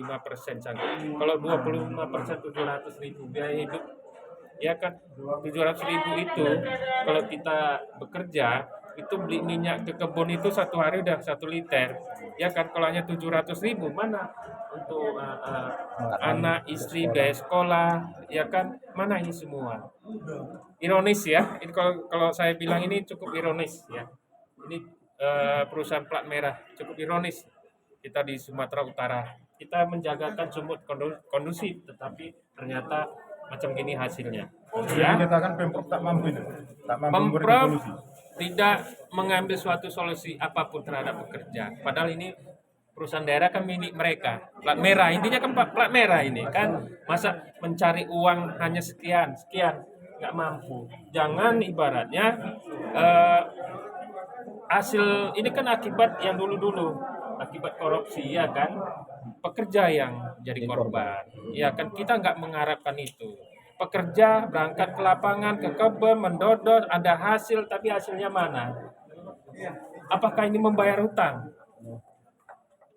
5% saja. Kalau 25% 700.000 biaya hidup, ya kan 700.000 itu kalau kita bekerja itu beli minyak ke kebun itu satu hari udah 1 liter, ya kan. Kalau hanya 700.000 mana untuk anak istri biaya sekolah, ya kan, mana ini semua. Ironis ya, ini kalau saya bilang ini cukup ironis ya. Ini perusahaan plat merah cukup ironis. Kita di Sumatera Utara kita menjagakan sumut kondusif, tetapi ternyata macam gini hasilnya. Ya. Dikatakan Pemprov tak mampu memberi Pemprov solusi. tidak mengambil suatu solusi apapun terhadap pekerja. Padahal ini perusahaan daerah kan milik mereka. Plat merah, intinya kan plat merah ini kan. Masa mencari uang hanya sekian, nggak mampu. Jangan ibaratnya hasil ini kan akibat yang dulu-dulu, akibat korupsi, ya kan. Pekerja yang jadi korban, ya kan. Kita nggak mengharapkan itu. Pekerja berangkat ke lapangan, ke kebun, mendodor, ada hasil, tapi hasilnya mana? Apakah ini membayar hutang?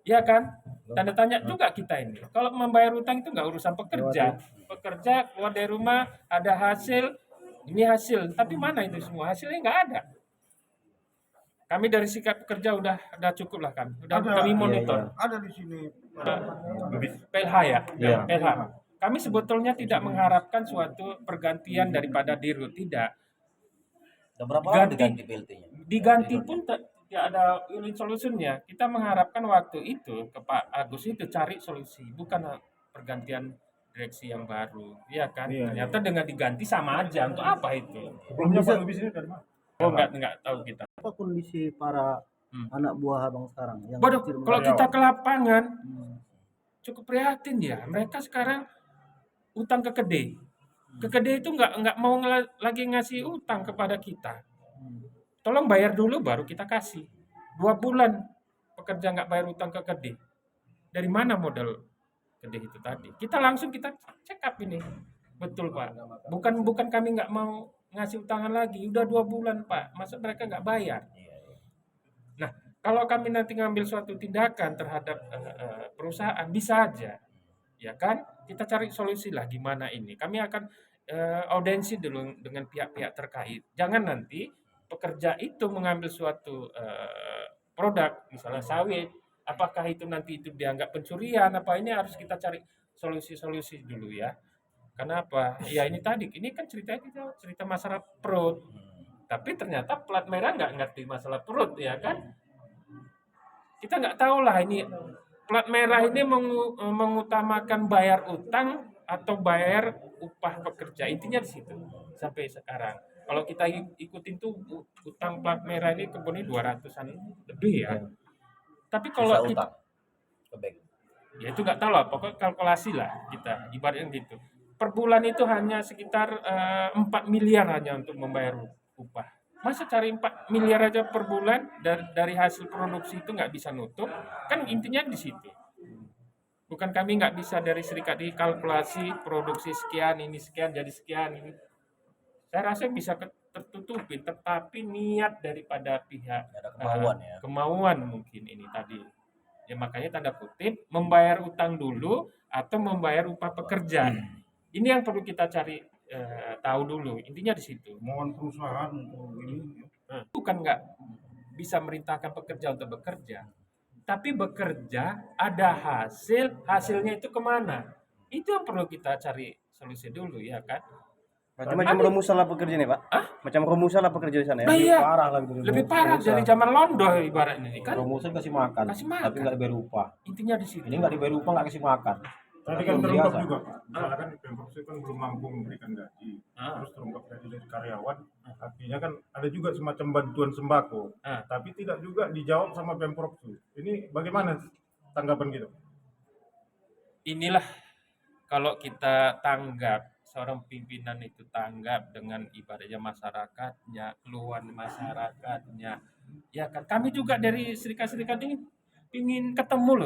Ya kan? Tanda tanya juga kita ini. Kalau membayar hutang itu nggak urusan pekerja. Pekerja keluar dari rumah, ada hasil, ini hasil. Tapi mana itu semua? Hasilnya nggak ada. Kami dari sikap pekerja udah cukup lah kan. Kami monitor. Ada di sini PLH ya? Iya. PLH. Kami sebetulnya tidak mengharapkan suatu pergantian daripada Dirut, tidak. Udah berapa lama diganti PLT-nya? Diganti pun tidak ada win solutionnya. Kita mengharapkan waktu itu ke Pak Agus itu cari solusi, bukan pergantian direksi yang baru, ya kan? Iya, Ternyata dengan diganti sama aja. Untuk apa itu? sebelumnya Pak Lubis ini dari mana? Oh, nggak tahu kita. Apa kondisi para anak buah abang sekarang yang Waduh, kecil kalau kita ke lapangan Hmm. cukup prihatin ya. Mereka sekarang utang ke Kede. Ke Kede itu nggak mau lagi ngasih utang kepada kita. Tolong bayar dulu baru kita kasih. 2 bulan pekerja nggak bayar utang ke Kede. Dari mana modal Kede itu tadi? Kita langsung kita check up ini. Betul Pak. Bukan kami nggak mau ngasih utangan lagi. Udah 2 bulan Pak. Masa mereka nggak bayar? Nah, kalau kami nanti ngambil suatu tindakan terhadap perusahaan, bisa aja, ya kan? Kita cari solusi lah gimana ini. Kami akan audiensi dulu dengan pihak-pihak terkait. Jangan nanti pekerja itu mengambil suatu produk, misalnya sawit, apakah itu nanti itu dianggap pencurian? Apa ini harus kita cari solusi-solusi dulu ya. Kenapa? Ya ini tadi, ini kan cerita masalah perut. Tapi ternyata plat merah nggak ngerti masalah perut, ya kan? Kita nggak tahu lah ini plat merah ini mengutamakan bayar utang atau bayar upah pekerja. Intinya di situ sampai sekarang. Kalau kita ikutin tuh utang plat merah ini kebunnya 200-an lebih ya. Tapi kalau kita, ya itu nggak tahu lah, pokoknya kalkulasi lah kita ibaratnya gitu. Per bulan itu hanya sekitar 4 miliar hanya untuk membayar upah. Masa cari 4 miliar aja per bulan dari hasil produksi itu nggak bisa nutup? Kan intinya di situ. Bukan kami nggak bisa dari serikat dikalkulasi produksi sekian, ini sekian, jadi sekian. Ini. Saya rasa bisa tertutupi, tetapi niat daripada pihak Ada kemauan ya. kemauan mungkin ini tadi. Ya makanya tanda kutip membayar utang dulu atau membayar upah pekerja. Ini yang perlu kita cari tahu dulu. Intinya di situ. Mohon perusahaan untuk ini. Bukan nggak bisa merintahkan pekerja untuk bekerja, tapi bekerja ada hasilnya itu kemana? Itu yang perlu kita cari solusi dulu, ya kan? Macam rumusan lah pekerja nih Pak. Macam rumusan lah pekerja di sana ya. Nah, iya. Parah lah gitu. Lebih parah dari zaman Londo ibaratnya ini kan. Rumusan kasih makan, Kasih makan. tapi nggak dibayar upah. Intinya di situ. Ini nggak dibayar upah, nggak kasih makan. Tadi kan terungkap juga Pak. Misalnya kan Pemprov itu kan belum mampu memberikan gaji. Terus terungkap gaji dari karyawan. Artinya kan ada juga semacam bantuan sembako. Tapi tidak juga dijawab sama Pemprov itu. Ini bagaimana tanggapan kita? Inilah kalau kita tanggap, seorang pimpinan itu tanggap dengan ibaratnya masyarakatnya, keluhan masyarakatnya. Ya kan kami juga dari serikat-serikat ini ingin ketemu loh.